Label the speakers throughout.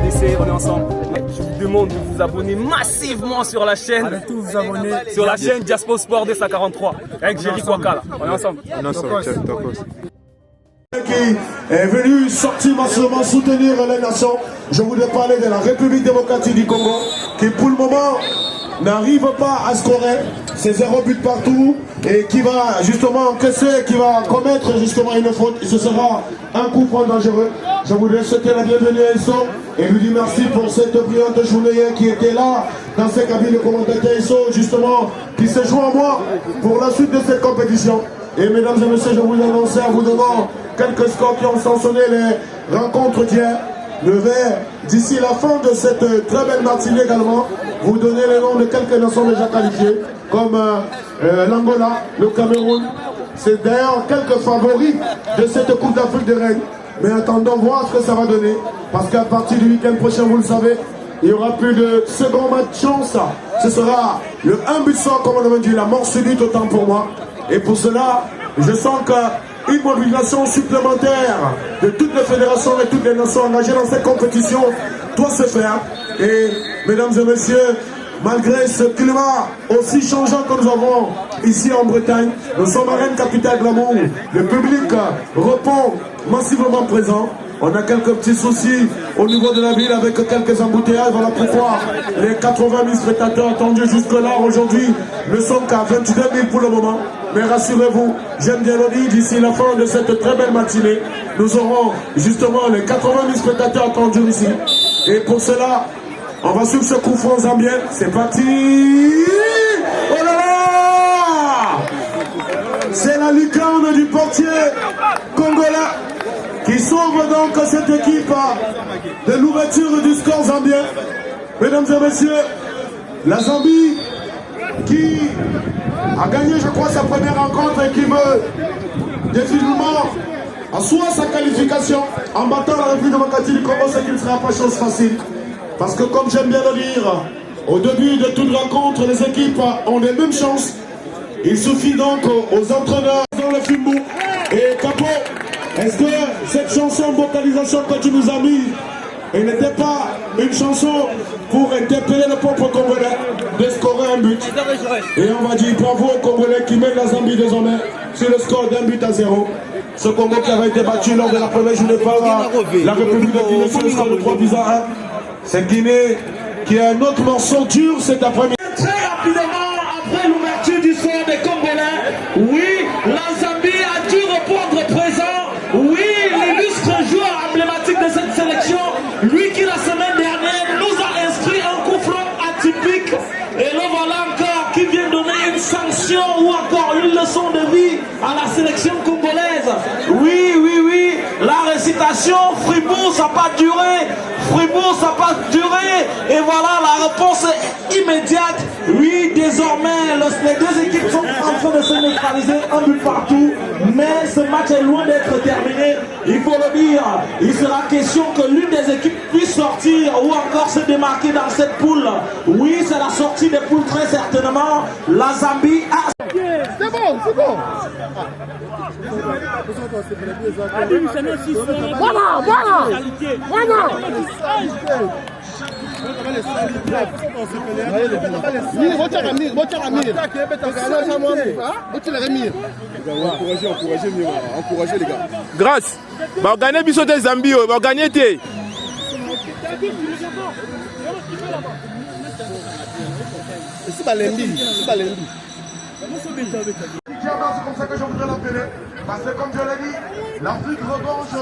Speaker 1: connaissez, on est ensemble. Je vous demande de vous abonner massivement sur la chaîne.
Speaker 2: Allez tous vous abonner.
Speaker 1: Sur la chaîne Diaspo Sport DS43 avec Jerry Kwaka. On est ensemble.
Speaker 3: On est ensemble.
Speaker 4: Qui est venu sortir massivement soutenir les nations. Je voudrais parler de la République démocratique du Congo qui pour le moment n'arrive pas à scorer ses 0 buts partout et qui va justement encaisser, qui va commettre justement une faute et ce sera un coup franc dangereux. Je voudrais souhaiter la bienvenue à Isso et lui dire merci pour cette brillante journée qui était là dans ces cabines de commentateurs Isso justement qui se joue en moi pour la suite de cette compétition. Et mesdames et messieurs, je vous annonce en vous donnant quelques scores qui ont sanctionné les rencontres d'hier. Je vais, d'ici la fin de cette très belle matinée également, vous donner les noms de quelques nations déjà qualifiées, comme l'Angola, le Cameroun. C'est d'ailleurs quelques favoris de cette Coupe d'Afrique des Reines. Mais attendons voir ce que ça va donner. Parce qu'à partir du week-end prochain, vous le savez, il n'y aura plus de second match chance. Ce sera le 1 but sans, comme on a dit, la mort subite autant pour moi. Et pour cela, je sens qu'une mobilisation supplémentaire de toutes les fédérations et toutes les nations engagées dans cette compétition doit se faire. Et mesdames et messieurs, malgré ce climat aussi changeant que nous avons ici en Bretagne, nous sommes à Rennes, capitale de l'amour. Le public répond massivement présent. On a quelques petits soucis au niveau de la ville avec quelques embouteillages. Voilà pourquoi les 80 000 spectateurs attendus jusque-là aujourd'hui ne sont qu'à 22 000 pour le moment. Mais rassurez-vous, j'aime bien le dire, d'ici la fin de cette très belle matinée, nous aurons justement les 80 000 spectateurs attendus ici. Et pour cela, on va suivre ce coup franc zambien. C'est parti! Oh là là! C'est la lucarne du portier congolais qui sauve donc cette équipe de l'ouverture du score zambien. Mesdames et messieurs, la Zambie qui a gagné, je crois, sa première rencontre et qui veut définitivement asseoir sa qualification en battant la République démocratique du Congo, ce qui ne sera pas chose facile. Parce que comme j'aime bien le dire, au début de toute rencontre, les équipes ont les mêmes chances. Il suffit donc aux entraîneurs dans le film et Capo. Est-ce que cette chanson vocalisation que tu nous as mis, elle n'était pas une chanson pour interpeller le peuple congolais de scorer un but? Et on va dire bravo aux Congolais qui mènent la Zambie désormais sur le score d'un but à 0. Ce Congo qui avait été battu lors de la première journée par la République de Guinée sur le score de 3 buts à 1. C'est Guinée qui a un autre morceau dur cet après-midi.
Speaker 5: Très rapidement, après l'ouverture du score des Congolais, oui, la Zambie a dû répondre présent. Oui, l'illustre joueur emblématique de cette sélection, lui qui la semaine dernière nous a inscrit un coup franc atypique. Et le voilà encore qui vient donner une sanction ou encore une leçon de vie à la sélection congolaise. Oui, oui, oui, la récitation, Fribourg ça n'a pas duré. Fribourg ça n'a pas duré. Et voilà, la réponse est immédiate. Oui, désormais, les deux équipes sont en train de se neutraliser, un but partout. Mais ce match est loin d'être terminé. Il faut le dire, il sera question que l'une des équipes puisse sortir ou encore se démarquer dans cette poule. Oui, c'est la sortie des poules très certainement. La Zambie a...
Speaker 6: C'est bon, c'est bon. Voilà, voilà. Voilà.
Speaker 3: Encouragez les gars. Grâce. Bah, gagner biso des Zambie, bah, gagner té.
Speaker 6: C'est pas l'envie, c'est pas l'envie.
Speaker 4: C'est comme ça que je voudrais l'appeler. Parce que comme je l'ai dit, l'Afrique regorge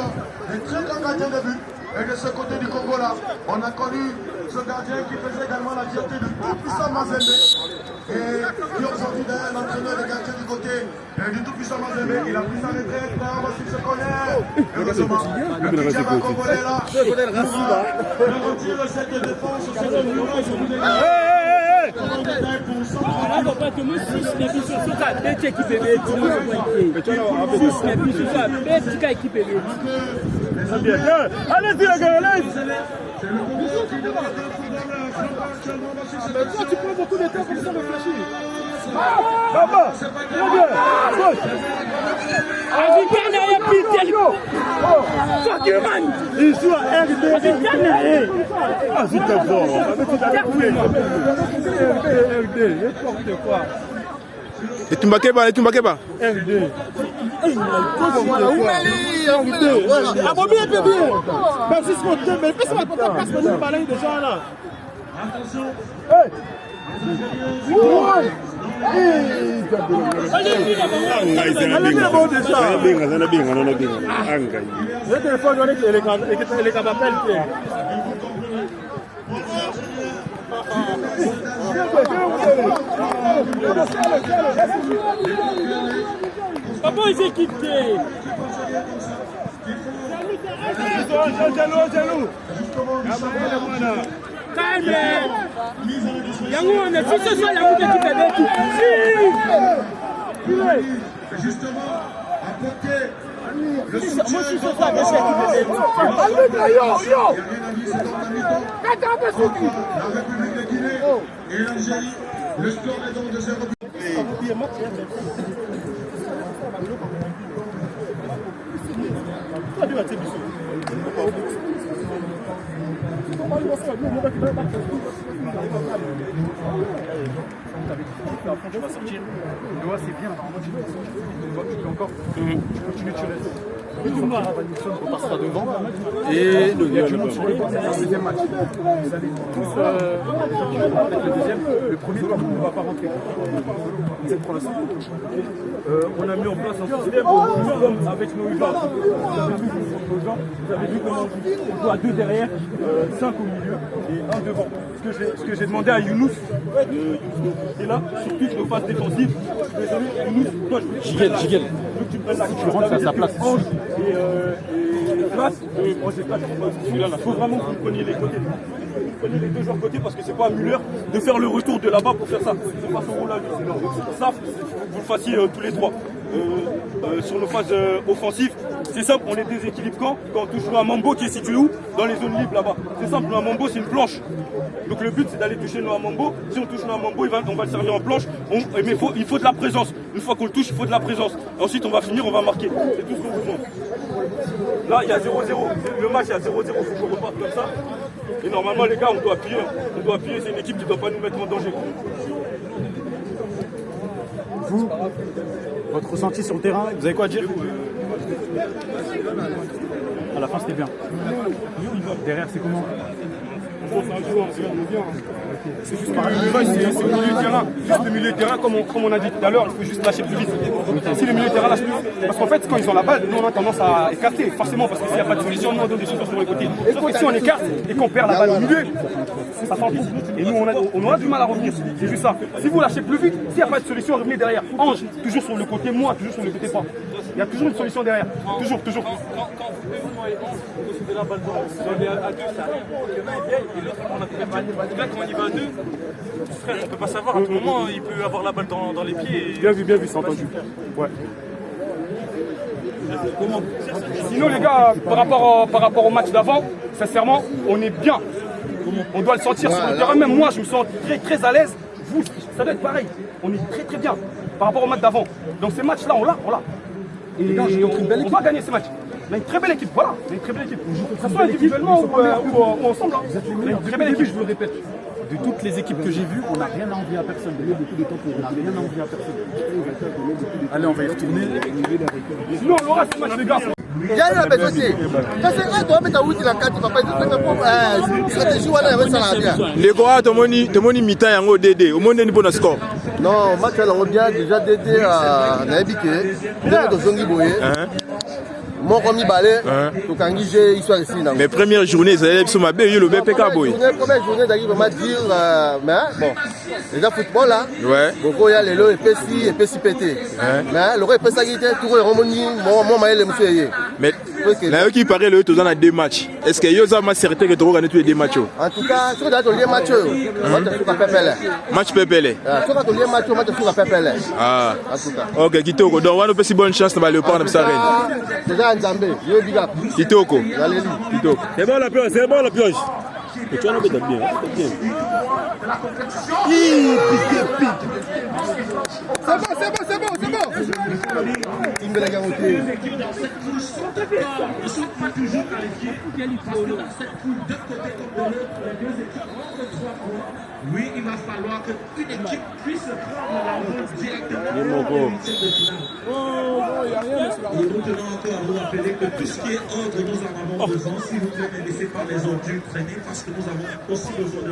Speaker 4: des très grands gardiens de but. Et de ce côté du Congo là, on a connu ce gardien qui faisait également la fierté du tout-puissant Mazembe. Et qui aujourd'hui d'ailleurs l'entraîneur des gardiens du côté du tout-puissant Mazembe. Il a pris sa retraite, là, voici ce qu'on est. Heureusement, le petit Java congolais là, pour retirer cette défense au sein de l'Union.
Speaker 3: Allez-y les gars, allez.
Speaker 6: Tu prends beaucoup de temps comme ça de réfléchir.
Speaker 3: Et tu m'as pas, et tu m'as pas.
Speaker 1: Comment ils s'est quitté? Jaloux.
Speaker 4: Justement, apporter le
Speaker 1: Moi,
Speaker 4: soutien.
Speaker 1: je suis sur ça, monsieur.
Speaker 4: La République de Guinée et l'Algérie, le score est donc de 0 but.
Speaker 2: Tu vas sortir. Le doigt, c'est bien. Tu peux encore. Tu continues de tirer. On passera devant. Et il y a du monde sur le deuxième match. Vous allez tous avec le deuxième. Le premier, on ne va pas rentrer. C'est pour l'instant. On a mis en place un système comme avec nos UVA. Vous avez vu comment on joue à 2 derrière, 5 au milieu et 1 devant. Ce que j'ai demandé à Younous, qui est là, sur toutes nos phases défensives. Désolé, Younous, toi je veux que tu prennes la tu rentres à sa place. Ange et Place, moi j'ai pas celui-là. Il faut vraiment que vous preniez les côtés. Vous prenez les deux joueurs côté parce que c'est pas à Müller de faire le retour de là-bas pour faire ça. C'est pas son rôle à lui. Ça, vous le fassiez tous les trois. Sur nos phases offensives, c'est simple, on les déséquilibre quand on touche un Mambo qui est situé où? Dans les zones libres là-bas. C'est simple, un Mambo c'est une planche. Donc le but c'est d'aller toucher Noah Mambo. Si on touche Noah Mambo, on va le servir en planche. Mais il faut de la présence. Une fois qu'on le touche, il faut de la présence. Ensuite on va finir, on va marquer. C'est tout ce qu'on vous demande. Là il y a 0-0. Le match il y a 0-0, il faut qu'on reparte comme ça. Et normalement les gars on doit appuyer. On doit appuyer, c'est une équipe qui ne doit pas nous mettre en danger. Vous, votre ressenti sur le terrain, vous avez quoi à dire? À la fin c'était bien. Derrière c'est comment?
Speaker 1: C'est juste c'est au milieu de terrain. Juste le milieu de terrain, comme on a dit tout à l'heure, il faut juste lâcher plus vite. Si le milieu de terrain lâche plus vite, parce qu'en fait, quand ils ont la balle, nous on a tendance à écarter, forcément, parce que s'il n'y a pas de solution, nous on donne des solutions sur les côtés. Sauf que si on écarte et qu'on perd la balle au milieu, ça s'en fout. Et nous on aura du mal à revenir. C'est juste ça. Si vous lâchez plus vite, s'il n'y a pas de solution, revenez derrière. Ange, toujours sur le côté, moi, toujours sur le côté droit. Il y a toujours une solution derrière. Toujours.
Speaker 7: Quand vous recevez la balle on est à deux, ça arrive, il y en a un vieille et l'autre on a fait pas. Là quand on y va à deux, frère, on peut pas savoir, à tout moment il peut avoir la balle dans les pieds. Et...
Speaker 1: Bien vu, c'est entendu. Ouais. Sinon les gars, par rapport au match d'avant, sincèrement, on est bien. On doit le sentir sur le terrain, même moi je me sens très à l'aise. Vous, ça doit être pareil. On est très bien par rapport au match d'avant. Donc ces matchs-là, on l'a. Et on va gagner ces matchs. On a une très belle équipe, voilà. On a une très belle équipe. Que ce soit individuellement ou ensemble. On a une très belle équipe, je le répète.
Speaker 2: De toutes les équipes que j'ai vues, on n'a rien à envier à personne. On n'a rien à envier à personne. Allez, on va y retourner.
Speaker 1: Sinon, on aura ce match, les gars.
Speaker 3: Les gars, tomoni mi-temps yango DD. Au monde ni bon score.
Speaker 6: Non, match là on bien déjà DD à Naibike. De Zongi Boye. Mon ami balé, donc en guise histoire ici.
Speaker 3: Mais première journée, ça allait sur ma belle, le BPK boy.
Speaker 6: Première journée d'arriver vraiment dire, mais bon, déjà football là.
Speaker 3: Ouais.
Speaker 6: Beaucoup y a les lots et PC pété. Mais le reste ça qui était tout le harmonie, moi maïle monsieur.
Speaker 3: Mais là qui paraît le tout dans les 2 matchs. Est-ce que yo ça m'a certain que tu gagner tous les 2 matchs?
Speaker 6: En tout cas, sur dans les matchs, match
Speaker 3: Pépélé.
Speaker 6: Sur dans les matchs, match sur Pépélé.
Speaker 3: Ah.
Speaker 6: En tout cas.
Speaker 3: OK, Kitoko, donc on a aussi bonne chance de le prendre pour ça reine.
Speaker 6: Déjà Nzambe, yo big up.
Speaker 3: Kitoko.
Speaker 6: Allez.
Speaker 3: Kitoko.
Speaker 8: C'est bon la pioche,
Speaker 3: Mais tu vas bien, bien.
Speaker 6: C'est bon. Il me l'a garanti.
Speaker 5: Ne sont pas toujours qualifiés parce que dans cette poule, deux côtés comme les deux équipes rentrent 3 points. Oui, il va falloir qu'une équipe puisse prendre la route directement dans les finale. Et nous tenons encore à vous rappeler que tout ce qui est ordre, nous en avons besoin. S'il vous plaît, ne laissez pas les ordures traîner parce que nous avons aussi besoin de...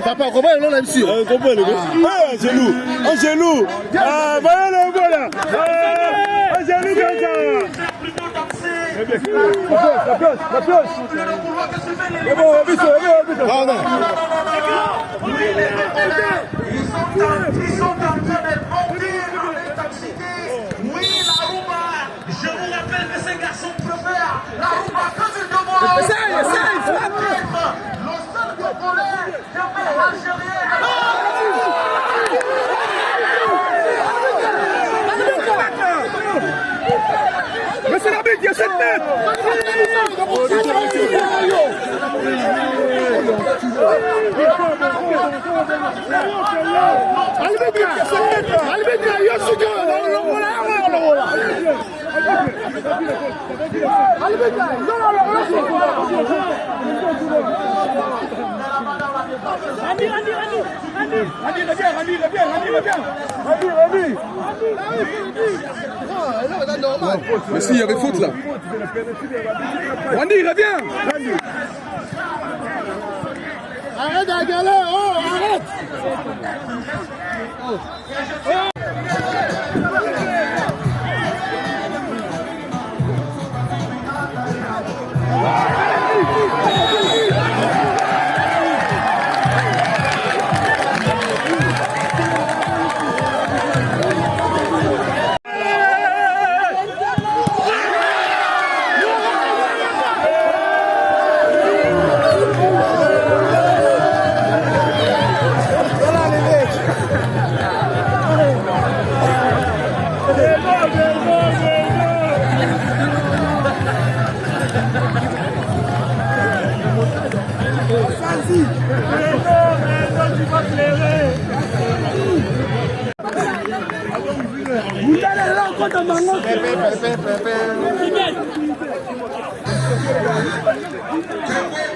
Speaker 6: Papa, comment est-ce que
Speaker 3: Un genou. Ah, voilà le voilà. Un genou comme ça. La pioche. C'est bon,
Speaker 5: Ils sont en train d'être remplis par l'intensité. Oui, la rumba. Je vous rappelle que ces garçons préfèrent la rumba que du devoir. Le seul Congolais jamais algérien.
Speaker 3: mais c'est l'arbitre qui a 7 mètres.
Speaker 6: Mais s'il y avait faute là.
Speaker 3: Randy, reviens.
Speaker 6: Arrête la galère, arrête.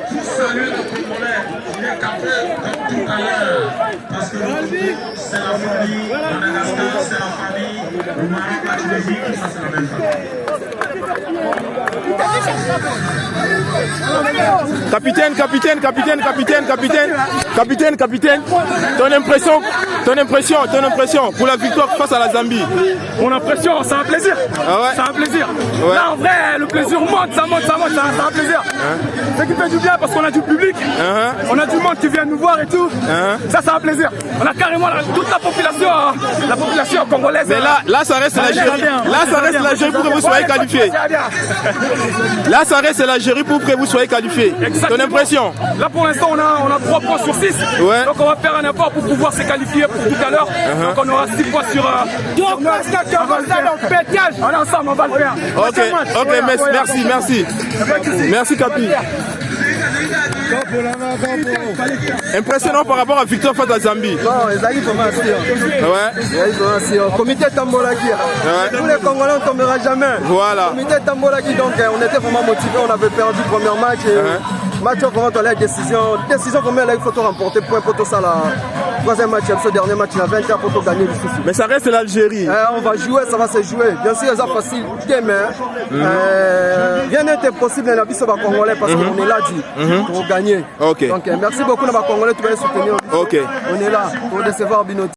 Speaker 5: Pour saluer le Congolais, il est capé comme tout ailleurs. Parce que le Congo, c'est la famille, Madagascar, c'est la famille, le Maroc, la Tunisie, tout ça, c'est la même famille.
Speaker 3: Capitaine, ton impression pour la victoire face à la Zambie.
Speaker 1: Mon impression, c'est un plaisir.
Speaker 3: Ah ouais?
Speaker 1: C'est un plaisir.
Speaker 3: Ouais.
Speaker 1: Là, en vrai, le plaisir monte, ça monte, c'est un plaisir. Ce qui fait du bien parce qu'on a du public, on a du monde qui vient nous voir et tout. Ça, c'est un plaisir. On a carrément toute la population congolaise.
Speaker 3: Mais là, ça reste l'Algérie. Là, ça reste l'Algérie pour que vous soyez qualifiés. Là, ça reste l'Algérie pour que vous soyez qualifiés. Ton impression?
Speaker 1: Là, pour l'instant, on a 3 points sur 6.
Speaker 3: Ouais.
Speaker 1: Donc, on va faire un effort pour pouvoir se qualifier pour tout à l'heure. Donc, on aura 6 points sur 9. On va ensemble, on va le faire.
Speaker 3: Ok, merci. Merci, Capi. Impressionnant par rapport à victoire face à Zambie.
Speaker 6: Non, les amis sont assis.
Speaker 3: Ouais.
Speaker 6: Comité Tambolaki. Tous les Congolais on ne tombera jamais.
Speaker 3: Voilà.
Speaker 6: Comité Tambolaki, donc on était vraiment motivés, on avait perdu le premier match. Match vraiment dans la décision vraiment là il faut tout remporter pour tout ça là. Troisième match, ce dernier match il a 20 ans pour tout gagner le souci.
Speaker 3: Mais ça reste l'Algérie.
Speaker 6: On va jouer, ça va se jouer. Bien sûr, ça facile demain. Rien n'est possible dans la vie sur les Congolais parce qu'on est là pour gagner.
Speaker 3: Ok.
Speaker 6: Donc merci beaucoup à les Congolais, tu vas les soutenir.
Speaker 3: Ok.
Speaker 6: On est là pour décevoir Binoti.